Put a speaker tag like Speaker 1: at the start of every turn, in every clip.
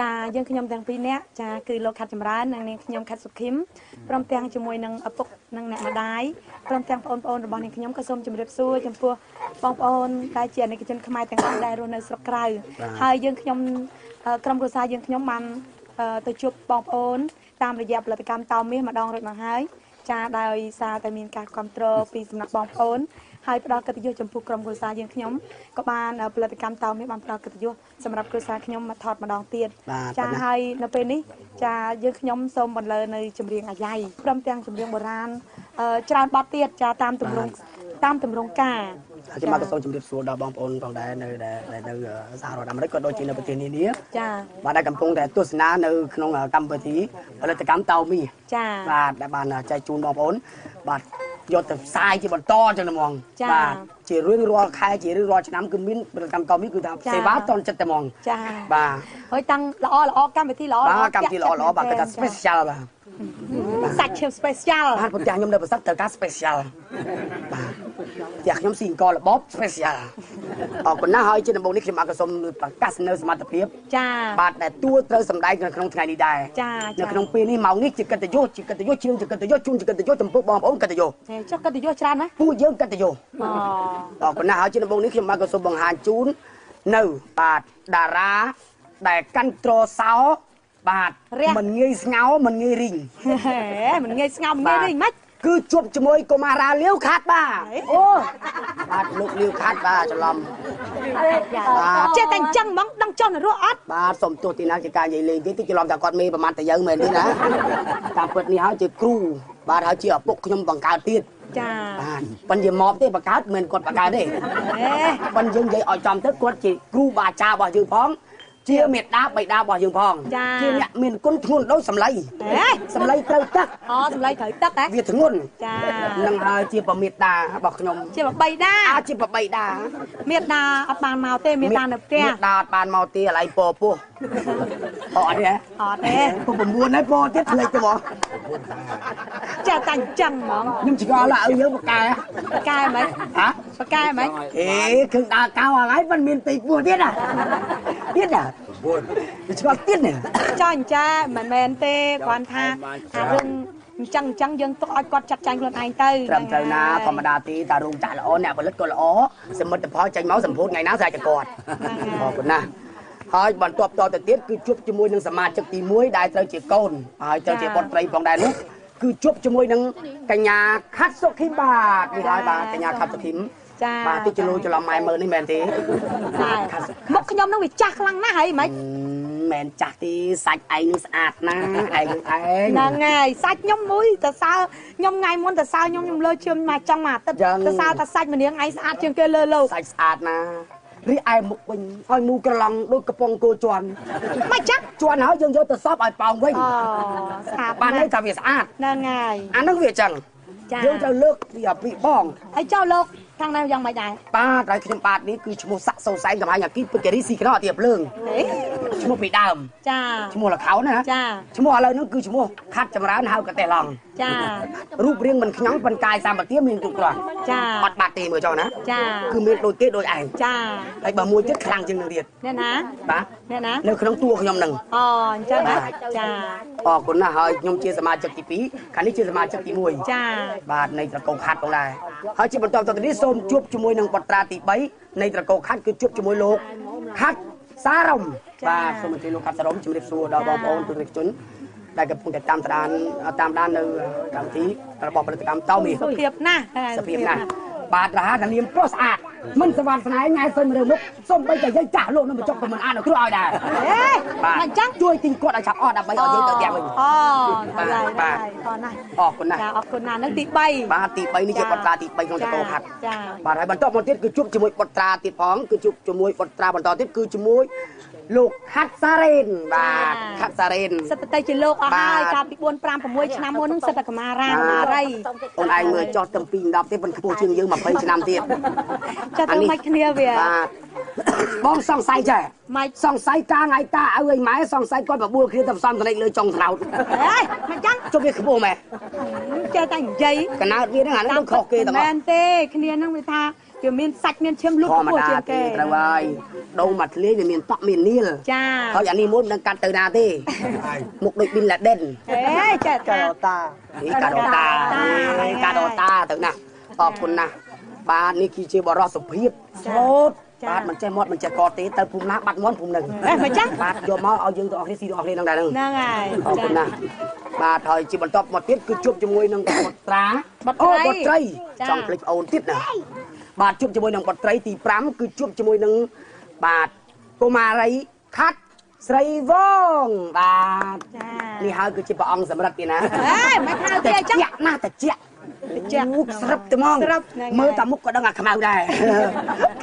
Speaker 1: ចាយើងខ្ញុំទាំងពីរនាក់ចាគឺលោកខាត់ចម្រើននិងនាងខ្ញុំខាត់សុខឹមព្រមទាំងជាមួយនឹងឪពុកនិងអ្នកម្ដាយព្រមទាំងបងប្អូនរបស់នាងខ្ញុំក៏សូមជម្រាបសួរចំពោះបងប្អូនដែលជាអាណិកជនខ្មែរទាំងអស់ដែលរស់នៅស្រុកក្រៅហើយយើងខ្ញុំក្រុមគ្រួសារយើងខ្ញុំបានទៅជួបបងប្អូនតាមរយៈផលិតកម្មតោមាសម្ដងរួចមកហើយចាដោយសារតែមានការគ្រប់គ្រងពីសំណាក់បងប្អូនហើយផ្ដល់កិត្តិយសចំពោះក្រុមគ្រួសារយើងខ្ញុំក៏បានផលិតកម្មតោមាសបានផ្ដល់កិត្តិយសសម្រាប់គ្រួសារខ្ញុំមកថតម្ដងទៀតចាហើយនៅពេលនេះចាយើងខ្ញុំសូមបន្លឺនៅចម្រៀងអាយ៉ៃព្រមទាំងចម្រៀងបុរាណច្រើនបទទៀតចាតាមទម្រង់ការ
Speaker 2: ខ្ញុំមកសូមជម្រាបសួរដល់បងប្អូនផងដែរនៅសហរដ្ឋអាមេរិកក៏ដូចជានៅប្រទេសនានា
Speaker 1: ចា
Speaker 2: បាទដែលកំពុងតែទស្សនានៅក្នុងកម្មវិធីផលិតកម្មតោមាស
Speaker 1: ចា
Speaker 2: បាទដែលបានចែកជូនបងប្អូនបាទយកទៅផ្សាយជាបន្តអញ្ចឹងហ្មងបាទជារៀងរាល់ខែជារៀងរាល់ឆ្នាំគឺមានផលិតកម្មតោមាសគឺថាសេវាតន់ចិត្តតែហ្មង
Speaker 1: ចា
Speaker 2: បាទ
Speaker 1: ហើយតាំងល្អកម្មវិធីល្អ
Speaker 2: បាទកម្មវិធីល្អបាទគេថា special បាទ
Speaker 1: សាច់ឈាម special
Speaker 2: បាទប្រទេសខ្ញុំនៅប្រសិទ្ធត្រូវការ special បាទផ្ទះខ្ញុំស៊ីអង្គរបប special អរគុណណាស់ហើយជាដំបូងនេះខ្ញុំអរគុណសូមប្រកាសនៅសមត្ថភាព
Speaker 1: ចា
Speaker 2: បាទដែលតួត្រូវសម្ដែងនៅក្នុងថ្ងៃនេះដែរ
Speaker 1: ចា
Speaker 2: នៅក្នុងពេលនេះមកនេះជាកិត្តិយសជាកិត្តិយសជាងជាកិត្តិយសជូនជាកិត្តិយសចំពោះបងប្អូនកិត្តិយស
Speaker 1: ចុះកិត្តិយសច្រើនណាស់
Speaker 2: ពួកយើងកិត្តិយសអរគុណណាស់ហើយជាដំបូងនេះខ្ញុំអរគុណសូមបង្ហាញជូននៅបាទតារាដែលកាន់ត្រសោបាទមិនងាយស្ងោមិនងាយរីង
Speaker 1: មិនងាយស្ងោមិនងាយរីងម៉េច
Speaker 2: គឺជួបជាមួយកុមារាលាវខាត់បាទអូបាទលោកលាវខាត់បាទច្រឡំ
Speaker 1: ចេះតែអញ្ចឹងហ្មងដឹងចុះនរោអត់
Speaker 2: បាទសុំទោសទីណាជាការនិយាយលេងទេច្រឡំតែគាត់មេប្រហែលតែយើងមែនទេណាតាមពិតនេះហើយជាគ្រូបាទហើយជាឪពុកខ្ញុំបង្កើតទៀត
Speaker 1: ចា
Speaker 2: បាទប៉ុន្តែមកទេបង្កើតមិនគាត់បង្កើតទេប៉ុន្តែយើងនិយាយឲ្យចំទៅគាត់ជាគ្រូបាអាចារ្យរបស់យើងផងជាមេដាបៃតារបស់យើងផងជាអ្នកមានគុណធ្ងន់ដូចសម្លៃសម្លៃត្រូវទឹក
Speaker 1: សម្លៃត្រូវទឹកហ៎
Speaker 2: វាធ្ងន់
Speaker 1: ចា
Speaker 2: នឹងហើយជាប្រមេដារបស់ខ្ញុំ
Speaker 1: ជាបបៃតា
Speaker 2: ជាបបៃតា
Speaker 1: មេដាអត់បានមកទេមេដានៅផ្ទះ
Speaker 2: មេដាអត់បានមកទេឥឡូវពោពោះអត់ទេ
Speaker 1: អត់ទេ
Speaker 2: ពុះ9ហើយពោទៀតភ្លេចទៅមក
Speaker 1: ចាតែអញ្ចឹងហ្មង
Speaker 2: ខ្ញុំឆ្ងល់ឲ្យយើងបកែ
Speaker 1: ហ្មងបកែហ្មង
Speaker 2: គឺដើរកៅហើយមិនមានពេកពោះទៀតណាទៀតណា9ឆ្ងល់ទៀតណា
Speaker 1: ចាអញ្ចឹងមិនមែនទេគាត់ថារឿងអញ្ចឹងយើងទុកឲ្យគាត់ចាត់ចែងខ្លួនឯងទៅ
Speaker 2: ត្រឹមត្រូវណាធម្មតាទីតារោងចក្រល្អអ្នកផលិតក៏ល្អសមិទ្ធផលចេញមកសម្ពោធថ្ងៃណាស្អាតតែគាត់អរគុណណាស់ហើយបន្ទាប់តទៅទៀតគឺជួបជាមួយនឹងសមាជិកទី1ដែលត្រូវជាកូនហើយត្រូវជាបុត្រីផងដែរនោះគឺជួបជាមួយនឹងកញ្ញាខាត់សុខីមបាទនេះហើយបាទកញ្ញាខាត់សុខីម
Speaker 1: ចា
Speaker 2: បាទទីចលូច្រឡំម៉ែមើលនេះមែនទេ
Speaker 1: មុខខ្ញុំនឹងវាចាស់ខ្លាំងណាស់ហើយមិន
Speaker 2: មែនចាស់ទេសាច់ឯងនឹងស្អាតណាស់ឯង
Speaker 1: ហ្នឹងហើយសាច់ខ្ញុំមួយតសើខ្ញុំថ្ងៃមុនតសើខ្ញុំលើជើងមកចង់មកអាទិត្យតសើតសាច់ម្នាងឯងស្អាតជាងគេលើលោក
Speaker 2: សាច់ស្អាតណាស់រីឯមុខវិញឲ្យមូក្រឡង់ដូចកំប៉ុងគោជន់
Speaker 1: មិនចាស់
Speaker 2: ជន់ហើយយើងយកទៅសបឲ្យប៉ោងវិញ
Speaker 1: ស្អាត
Speaker 2: បានន័យថាវាស្អាត
Speaker 1: ហ្នឹងហើយ
Speaker 2: អាហ្នឹងវាអញ្ចឹងយើងត្រូវលើកពីពីបង
Speaker 1: ហើយចុះលោកខាងណាយ៉ាងម៉េចដែរ
Speaker 2: បាទហើយខ្ញុំបាទនេះគឺឈ្មោះសាក់សូសែងកំហាញអាគីពុជរីស៊ីក្រអត់ទៀបភ្លើងឈ្មោះពីដើម
Speaker 1: ចា
Speaker 2: ឈ្មោះលខោនណា
Speaker 1: ចា
Speaker 2: ឈ្មោះឥឡូវហ្នឹងគឺឈ្មោះខាត់ចម្រើនហៅកតេឡង់
Speaker 1: ចា
Speaker 2: រូបរាងមិនខ្ញងប៉ុន្តែកាយសម្បទាមានគ្រប់គ្រាន់
Speaker 1: ចា
Speaker 2: អត់បាត់ទេមើលចុះណា
Speaker 1: ចា
Speaker 2: គឺមានដូចគេដូចឯង
Speaker 1: ចា
Speaker 2: ហើយបើមួយទៀតខ្លាំងជាងនឹងទៀត
Speaker 1: អ្នកណា
Speaker 2: បាទ
Speaker 1: អ្នកណា
Speaker 2: នៅក្នុងតួខ្ញុំហ្នឹង
Speaker 1: អញ្ចឹងណាចា
Speaker 2: អរគុណណាស់ហើយខ្ញុំជាសមាជិកទី2ខាងនេះជាសមាជិកទី1
Speaker 1: ចា
Speaker 2: បាទនៃត្រកូលខាត់ផងដែរហើយជាបន្តទៅនេះសូមជួបជាមួយនឹងបុត្រាទី3នៃត្រកូលខាត់គឺជួបជាមួយលោកខាត់សារ៉ុំបាទសូមអញ្ជើញលោកខាត់សារ៉ុំជម្រាបសួរដល់បងប្អូនទស្សនិកជនដែលកំពុងតែតាមដាននៅកម្មវិធីរបស់ផលិតកម្មតោមាស
Speaker 1: សុភាពណាស់
Speaker 2: សុភាពណាស់បាទរហ័សនាមប្រុសស្អាតមិនស្វាស្នាញ៉ែសុំរើមុខសុំបីតែយើងចាស់លោកនឹងបញ្ចុកក៏មិនអានគ្រូឲ្យដែរ
Speaker 1: បាទអញ្ចឹង
Speaker 2: ជួយទិញគាត់ឲ្យឆាប់អស់ដើម្បីឲ្យយើងទៅផ្ទះវិញ
Speaker 1: បាទអរណាស់
Speaker 2: អរគុណណាស់
Speaker 1: ចាអរគុណណាស់នឹងទី3
Speaker 2: បាទទី3នេះជាបុត្រាទី3ក្នុងតកោខាត់
Speaker 1: ចា
Speaker 2: បាទហើយបន្តមកទៀតគឺជួបជាមួយបុត្រាទៀតផងគឺជួបជាមួយបុត្រាបន្តទៀតគឺជាមួយលោកខាត់សារ៉េនបាទខាត់សារ៉េន
Speaker 1: សិតតែជាលោកអស់ហើយកាលពី4 5 6ឆ្នាំមុនហ្នឹងសិតតែកម្មារារី
Speaker 2: អូនឯងមើលចោះទាំង2 10ទេប៉ុន្តែខ្ពស់ជាងយើង20ឆ្នាំទៀត
Speaker 1: ចាទៅមិនគ្នាវា
Speaker 2: បាទបងសង្ស័យចេះ
Speaker 1: មិន
Speaker 2: សង្ស័យតាថ្ងៃតាឲ្យម៉ែសង្ស័យគាត់បបួលគ្នាទៅផ្សំតនិចលើចុងថ្នោត
Speaker 1: ហេមិនចឹង
Speaker 2: ជុំវាខ្ពស់ម៉ែ
Speaker 1: ចេះតែនិយាយក
Speaker 2: ណើតវាហ្នឹងអាហ្នឹងខុសគេតែ
Speaker 1: មែនទេគ្នាហ្នឹងវាថា វាមានសាច់មានឈាមលូត
Speaker 2: ធម្មតាទេត្រូវហើយដូងមកធ្លាយវាមានតក់មាននីល
Speaker 1: ចា
Speaker 2: ហើយអានេះមួយមិនដឹងកាត់ទៅណាទេមុខដូចប៊ីនឡាដិន
Speaker 1: អេចាកាដូតា
Speaker 2: កាដូតាទៅណាអរគុណណាស់បាទនេះគឺជាបរិសុទ្ធភាពស្លូតបាទមិនចេះមាត់មិនចេះកទេទៅភូមិណាបាត់មាត់ភូមិនឹង
Speaker 1: មិនចឹង
Speaker 2: បាទយកមកឲ្យយើងទាំងអស់គ្នាស៊ីទាំងអស់គ្នានឹងដែរហ្នឹង
Speaker 1: ហ្នឹងហើយ
Speaker 2: អរគុណណាស់បាទហើយជាបន្តមកទៀតគឺជួបជាមួយនឹងបុត្រាបុត្រីចង់ភ្លេចប្អូនទៀតណាបាទជួបជាមួយនឹងបុត្រីទី5គឺជួបជាមួយនឹងបាទកុមារីខាត់ស្រីវងបាទនេះហើយគឺជាព្រះអង្គសម្រាប់ទៀតណា
Speaker 1: អេមិនហៅទេអញ្ចឹង
Speaker 2: ណាស់តិចស្រាប់តែហ្មងមើលតែមុខក៏ដឹងអាខ្មៅដែរ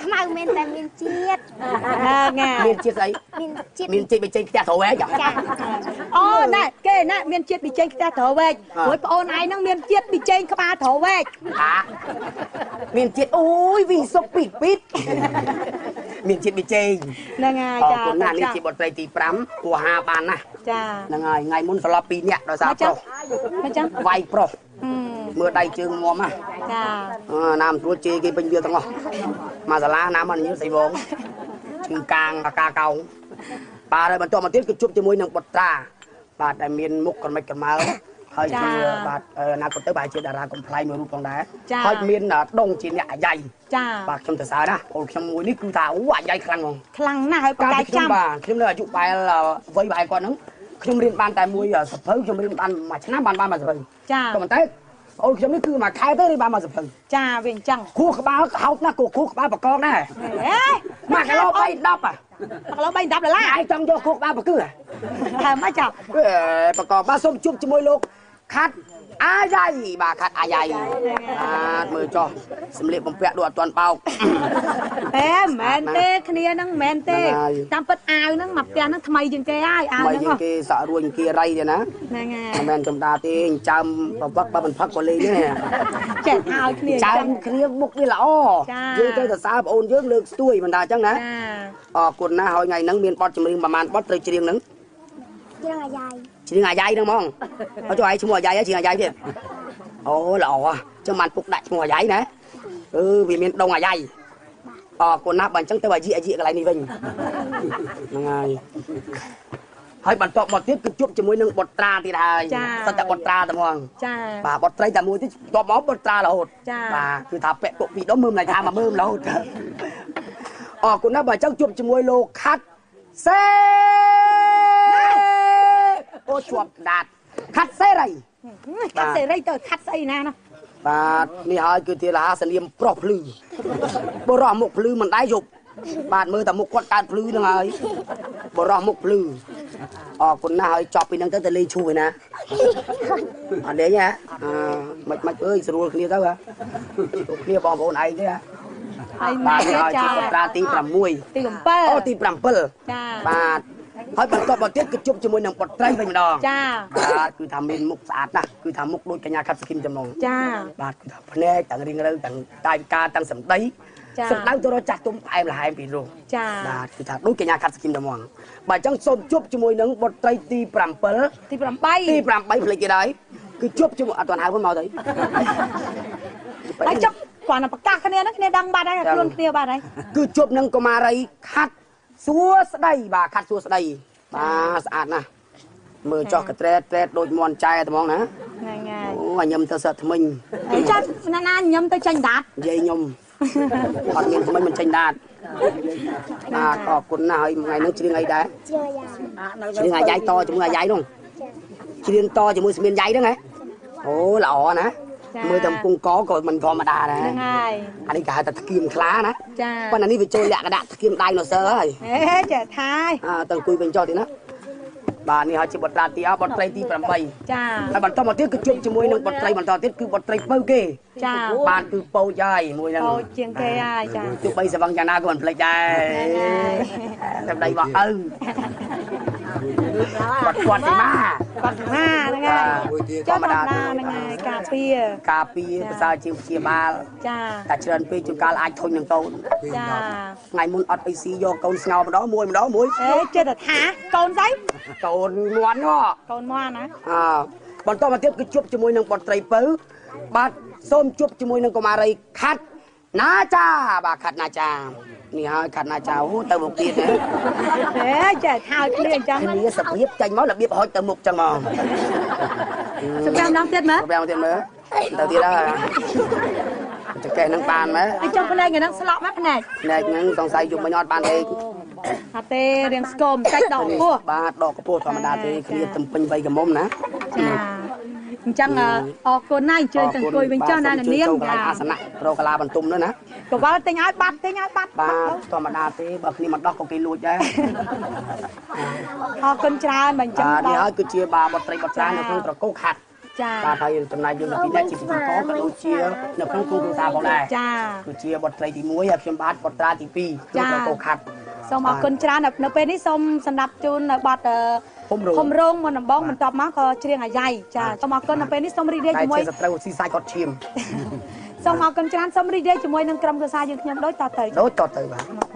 Speaker 3: ខ្មៅមែនតែមានជាតិ
Speaker 1: ហ្នឹងហើយ
Speaker 2: មានជាតិស្អីមានជាតិបិជ័យផ្ទះត្រវែក
Speaker 1: អូណែគេណែមានជាតិបិជ័យផ្ទះត្រវែកព្រោះប្អូនឯងហ្នឹងមានជាតិបិជ័យក្បាលត្រវែក
Speaker 2: មានជាតិអូយវិញសុកពីពីតមានជាតិបិជ័យ
Speaker 1: ហ្នឹងហើយចា
Speaker 2: អរគុណណាស់នេះជាបុត្រីទី5គួរហាបានណាស់
Speaker 1: ចា
Speaker 2: ហ្នឹងហើយថ្ងៃមុនស្លាប់2នាក់ដោយសារប្រុស
Speaker 1: អញ្ចឹង
Speaker 2: វាយប្រុសមើលដៃជើងងំណា
Speaker 1: ចា
Speaker 2: ណាមស្រួលជេរគេពេញវាទាំងអស់មកសាលាណាមកញើស្អីបងឈឺកាងអាកាកោងបាទហើយបន្តមកទៀតគឺជួបជាមួយនឹងបុត្រាបាទដែលមានមុខក្រមិចក្រមើហើយជាបាទអនាគតទៅបាទជាតារាកំ pl មួយរូបផងដែរហើយមានដងជាអ្នកអាយ៉ៃ
Speaker 1: ចា
Speaker 2: បាទខ្ញុំទៅសើណាអូនខ្ញុំមួយនេះគឺថាអូអាយ៉ៃខ្លាំងហ្មង
Speaker 1: ខ្លាំងណាស់ហើយប្រកែកចាំ
Speaker 2: បាទខ្ញុំនៅអាយុបែលវ័យបែលគាត់ហ្នឹងខ្ញុំរៀនបានតែមួយសភៅខ្ញុំរៀនបានមួយឆ្នាំបានមួយសភៅ
Speaker 1: ចា
Speaker 2: ក៏ប៉ុន្តែអូនខ្ញុំនេះគឺមួយខែទៅរៀនបានមួយសភៅ
Speaker 1: ចាវាអញ្ចឹង
Speaker 2: គោះក្បាលហោចណាស់គោះក្បាលបកកដែរ
Speaker 1: អេ
Speaker 2: 1គីឡូ3 10
Speaker 1: 1គីឡូ3 10ដុល្លារ
Speaker 2: ឯងចង់យកគោះក្បាលបកគឺ
Speaker 1: ហើយមិនចា
Speaker 2: បកកបាទសូមជួបជាមួយលោកខាត់អាយ៉ៃបាទខាត់អាយ៉ៃបាទមើលចុះសម្លៀកបំពាក់ដូចអត់ទាន់បោក
Speaker 1: មែនទេគ្នាហ្នឹងមែនទេតាមពិតអាវហ្នឹងមកផ្ទះហ្នឹងថ្មីជាងគេហើយអាវហ្នឹង
Speaker 2: មកគេសាក់រួញគេរៃទេណា
Speaker 1: ហ្នឹងហើយ
Speaker 2: មិនមែនចំដាទេចើមបបឹកបើមិនផឹកក៏លេងទេ
Speaker 1: ចេះឲ្យគ្នា
Speaker 2: ចើមគ្នាមុខវាល្អយើងទៅសរសើរបងអូនយើងលើកស្ទួយមិនដាអញ្ចឹងណាអរគុណណាស់ហើយថ្ងៃហ្នឹងមានបទចម្រៀងប្រហែលបទត្រូវច្រៀងហ្នឹង
Speaker 3: ច្រៀងអាយ៉ៃ
Speaker 2: ច្រៀងអាយ៉ៃហ្នឹងហ្មងអត់ចុះឯងឈ្មោះអាយ៉ៃច្រៀងអាយ៉ៃទៀតអូល្អអញ្ចឹងបានពុកដាក់ឈ្មោះអាយ៉ៃណាវាមានដងអាយ៉ៃអរគុណណាស់បើអញ្ចឹងទៅអាជីកន្លែងនេះវិញហ្នឹងហើយបន្តមកទៀតគឺជួបជាមួយនឹងបុត្រាទៀតហើយសិតតែបុត្រាតែហ្មង
Speaker 1: ចា
Speaker 2: បាទបុត្រីតែមួយទៀតតបមកបុត្រារហូតបាទគឺថាពាក់ពុកពីរដុំមើលមិនថាមកមើលរហូតអរគុណណាស់បើអញ្ចឹងជួបជាមួយលោកខាត់សេអូជាប់ដាតខាត់សេរី
Speaker 1: ខាត់សេរីទៅខាត់ស្អីណានោះ
Speaker 2: បាទនេះហើយគឺជារហស្សនាមប្រុសភ្លឺបរោះមុខភ្លឺមិនដែរយប់បាទមើលតែមុខគាត់កើតភ្លឺហ្នឹងហើយបរោះមុខភ្លឺអរគុណណាស់ហើយចប់ពីហ្នឹងទៅលេងឈូឯណាអត់លេងហ៎មិនអើយស្រួលគ្នាទៅហ៎គ្នាបងប្អូនឯងទេហ៎
Speaker 1: ហើយ
Speaker 2: បាទហើយជាបុត្រាទី6
Speaker 1: ទី7
Speaker 2: អូទី7
Speaker 1: ចា
Speaker 2: បាទហើយបន្តមកទៀតគឺជប់ជាមួយនឹងបុត្រីវិញម្ដង
Speaker 1: ចា
Speaker 2: បាទគឺថាមានមុខស្អាតណាស់គឺថាមុខដូចកញ្ញាខាត់សគីមចំណង
Speaker 1: ចា
Speaker 2: បាទគឺថាភ្នែកទាំងរៀងរើទាំងកាយវិការទាំងសម្ដីសម្ដៅទៅរកចាស់ទុំផ្អែមល្ហែមពីរោះ
Speaker 1: ចា
Speaker 2: បាទគឺថាដូចកញ្ញាខាត់សគីមចំណងបាទអញ្ចឹងសូមជប់ជាមួយនឹងបុត្រីទី7
Speaker 1: ទី8
Speaker 2: ទី8ផ្លេចទៀតហើយគឺជប់ជាមួយអត់ទាន់ហៅមកទៅ
Speaker 1: ហើយចប់គាត់ប្រកាសគ្នាហ្នឹងគ្នាដឹងបាត់ហើយខ្លួនគ្នាបាត់ហើយ
Speaker 2: គឺជប់នឹងកុមារីខាត់សួស្ដីបាទខាត់សួស្ដីបាទស្អាតណាស់មើលចោះកត្រេតដូចមន់ចែត្មងណា
Speaker 1: ហ្នឹងហើយ
Speaker 2: អូញ៉ាំទៅសឹកថ្មិញ
Speaker 1: ហើយចាត់ណាញ៉ាំទៅចាញ់ដាត
Speaker 2: និយាយខ្ញុំអត់មានថ្មិញមិនចេញដាតបាទអរគុណណាស់ហើយថ្ងៃនេះច្រៀងអីដែរ
Speaker 3: ច្រៀងអាយ៉ៃ
Speaker 2: ច្រៀងអាយ៉ៃតជាមួយអាយ៉ៃនោះច្រៀងតជាមួយស្មៀនយ៉ៃហ្នឹងហ៎អូល្អណាមើលតែកំពុងកក៏មិនធម្មតាដែរ
Speaker 1: ហ្នឹងហើយ
Speaker 2: អានេះគេហៅថាថ្កៀមខ្លាណា
Speaker 1: ចា
Speaker 2: ប៉ុន្តែនេះវាចូលលក្ខណៈថ្កៀមដៃណូស័រហើយ
Speaker 1: ហេចេះថាយ
Speaker 2: ទៅអង្គុយវិញចុះទីណាបាទនេះហើយជាបុត្រាទីបុត្រីទី8
Speaker 1: ចា
Speaker 2: ហើយបន្តមកទៀតគឺជប់ជាមួយនឹងបុត្រីបន្តទៀតគឺបុត្រីពៅគេ
Speaker 1: ចា
Speaker 2: បាទគឺពៅយ៉ៃមួយហ្នឹង
Speaker 1: ពោជាងគេហើយចា
Speaker 2: ទោះបីសវង្កយ៉ាងណាក៏មិនភ្លេចដែរតែដៃបោះឪគាត់ទេម៉ា
Speaker 1: គាត់ណាហ្នឹងហើយធម្មតាហ្នឹងហើយការពារ
Speaker 2: ការពារប្រសើរជាងព្យាបាល
Speaker 1: ចា
Speaker 2: តែច្រើនពេកជួនកាលអាចធុញនឹងកូន
Speaker 1: ចា
Speaker 2: ថ្ងៃមុនអត់អីស៊ីយកកូនស្ងោម្ដងមួយ
Speaker 1: អេចេះតែថាកូនស្អី
Speaker 2: កូនមាន់ហ៎
Speaker 1: កូនមកណា
Speaker 2: បន្តមកទៀតគឺជប់ជាមួយនឹងបុត្រីពៅបាទសូមជប់ជាមួយនឹងកុមារីខាត់ ណាចាបាទខាត់ណាចានេះហើយខាត់ណាចាអូទៅមុខទៀតណា
Speaker 1: ចេះថើគ្នាអញ្ចឹង
Speaker 2: គ្នាសព្រៀបចាញ់មករបៀបហុចទៅមុខចឹងមក
Speaker 1: សម្រាប់ម្ដងទៀតមើល
Speaker 2: សម្រាប់ទៀតមើលទៅទៀតហើយចកេះនឹងបានមែន
Speaker 1: ពីចុងភ្នែកហ្នឹងស្លក់មកភ្នែក
Speaker 2: ភ្នែកហ្នឹងសង្ស័យយប់មិញអត់បានទេ
Speaker 1: អត់ទេរៀងស្គមតែដកពោះ
Speaker 2: បាទដកកពោះធម្មតាទេគ្នាទំពេញវ័យកមុំណា
Speaker 1: ចាអញ្ចឹងអរគុណណាស់អញ្ជើញទាំងគួយវិញចុះណានាង
Speaker 2: ចាអាសនៈរកកាឡាបន្ទុំនោះណា
Speaker 1: កវលទិញឲ្យបាត់ទិញឲ្យបាត់
Speaker 2: បាទធម្មតាទេបើគ្នាមិនដោះក៏គេលួចដែរ
Speaker 1: អរគុណច្រើនបើអញ្ចឹង
Speaker 2: នេះហើយគឺជាបាបត្រីបត្រានៅក្នុងត្រកូលខាត់
Speaker 1: ចា
Speaker 2: បាទហើយចំណាយយើងពីនេះជាពិធីកក៏ដូចជានៅក្នុងគ្រួសារផងដែរ
Speaker 1: ចា
Speaker 2: គឺជាបត្រីទី1ហើយខ្ញុំបាទបត្រាទី2ក្នុងត្រកូលខាត់
Speaker 1: សូមអរគុណច្រើននៅពេលនេះសូមសម្រាប់ជូននៅប័ណ្ណភុំរោងមុនដំបងបន្ទាប់មកក៏ច្រៀងអាយ៉ៃចាសូមអរគុណនៅពេលនេះសូមរីករាយជាមួយ
Speaker 2: តែជាសត្រូវស៊ីសាច់គាត់ឈាម
Speaker 1: សូមអរគុណច្រើនសូមរីករាយជាមួយនឹងក្រុមគ្រួសារយើងខ្ញុំដូចតទៅ
Speaker 2: ដូចតទៅបាទ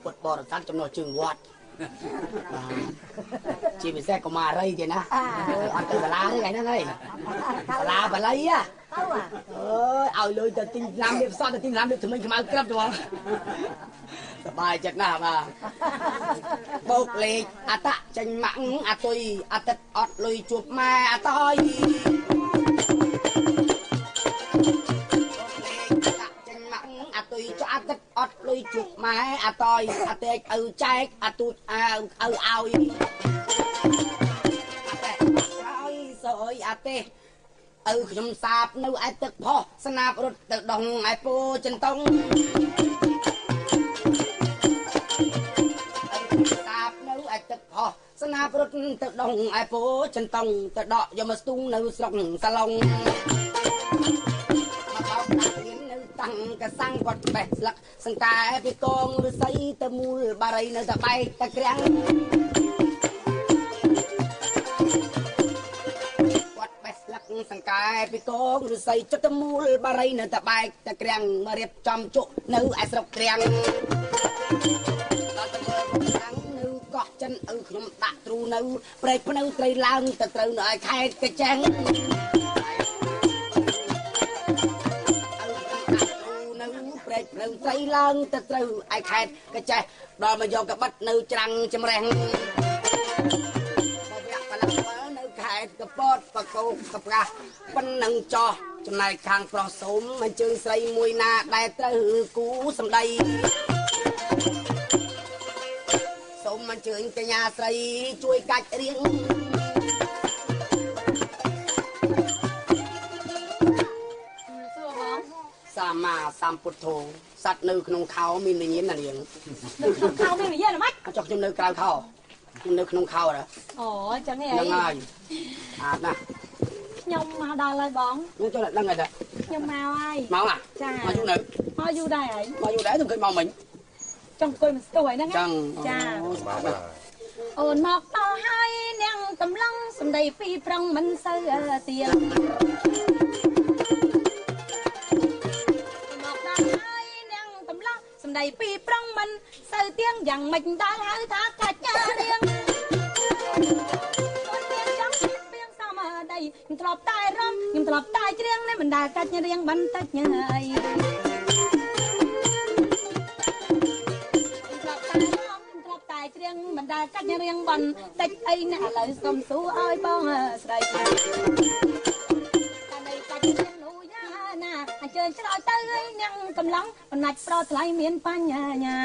Speaker 2: ពុទ្ធបរិស័ទចំណុះជើងវត្តជាពិសេសកុមារីទៀតណាអត់ទៅសាលាទេថ្ងៃហ្នឹងហីសាលាបាលីអើយឲ្យលុយទៅទិញឡាំលៀបសក់ទៅទិញឡាំលៀបថ្មីខ្មៅក្រាប់ទៅសบายចិត្តណាស់បាទបោកលេខអតចេញម៉ាក់អតុយអតិតអត់លុយជួបម៉ែអតយអតុយចោះអតិតអត់លុយជួបម៉ែអតយអតេកឪចែកអទូចឪឲ្យសអើយអទេឪខ្ញុំសាបនៅឯទឹកផុសស្នាបរត់ទៅដងឯពោចិនតុងសាបនៅឯទឹកផុសស្នាបរត់ទៅដងឯពោចិនតុងទៅដកយកមកស្ទូងនៅស្រុកសាឡុងតាំងកសាំងគាត់បេះស្លឹកសង្កែពីកងឫស្សីទៅមូលបារីនៅតែបែកតែក្រាំងគាត់បេះស្លឹកសង្កែពីកងឫស្សីចិត្តទៅមូលបារីនៅតែបែកតែក្រាំងមករៀបចំជក់នៅឯស្រុកក្រាំងដល់ទៅមើលក្រាំងនៅកោះចិនឪខ្ញុំដាក់ទ្រូនៅព្រែកភ្នៅត្រីឡើងទៅត្រូវនៅឯខេត្តកញ្ចេះនៅត្រីឡើងទៅត្រូវឯខេត្តកចេះដល់មកយកកបិតនៅច្រាំងចម្រេះមកវាក់បលឹកមើលនៅខេត្តកពតបកោកកប្រាស់ប៉ុណ្ណឹងចោះចំណែកខាងប្រុសសូមអញ្ជើញស្រីមួយណាដែលត្រូវគូសម្ដីសូមអញ្ជើញកញ្ញាស្រីជួយកាច់រៀងសម្មាសម្ពុទ្ធោសត្វនៅក្នុងខោមានវិញ្ញាណណានាងនៅក្នុងខោមានវិញ្ញាណម៉េចចុះខ្ញុំនៅក្រៅខោ នៅក្នុងខោដែរ
Speaker 1: អូចឹងហ៎
Speaker 2: ហ្នឹងហើយអាណា
Speaker 1: ខ្ញុំមកដល់ហើយបង
Speaker 2: ខ្ញុំចូលដឹងហើយ
Speaker 1: ខ្ញុំមកហើយ
Speaker 2: មកអា
Speaker 1: ចា
Speaker 2: មកយូរនៅ
Speaker 1: មកយូរដែរហើយ
Speaker 2: មកយូរដែរទៅឃើញមកមិញ
Speaker 1: ចង់អង្គុយមកស្ទួយហ្នឹង
Speaker 2: ចឹង
Speaker 1: ចា
Speaker 2: មកបាទ
Speaker 1: អូនមកដល់ហើយនាងកំឡុងសំដីពីប្រឹងមិនសូវទៀងមកដល់ហើយនាងកំឡុងសំដីពីប្រឹងមិនសូវទៀងយ៉ាងម៉េចដល់ហៅថាកាច់នាងអូនទៀងចង់ពីងសមដីខ្ញុំធ្លាប់តែរំខ្ញុំធ្លាប់តែច្រៀងនេះមិនដែលកាច់រៀងបន្តិចហើយច្រៀងមិនដែលកាច់រៀងបន្តិចអីណាឥឡូវសុំសួរឲ្យបងស្រីតែនៃកាច់រៀងនោះយ៉ាណាអញ្ជើញឆ្លើយទៅឲ្យញ៉ាំកំឡុងបណ្ណាច់ប្រថ្លៃមានបញ្ញា